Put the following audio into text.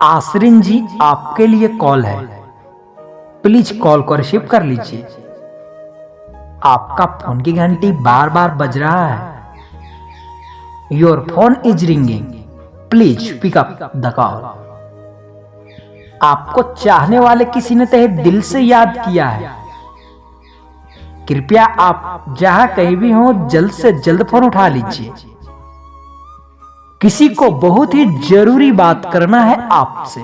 आसरीन जी, आपके लिए कॉल है। प्लीज कॉल को रिसीव कर लीजिए। आपका फोन की घंटी बार बार बज रहा है। Your phone is ringing, please pick up the call. आपको चाहने वाले किसी ने तहे दिल से याद किया है। कृपया आप जहां कहीं भी हो जल्द से जल्द फोन उठा लीजिए। किसी को बहुत ही जरूरी बात करना है आपसे।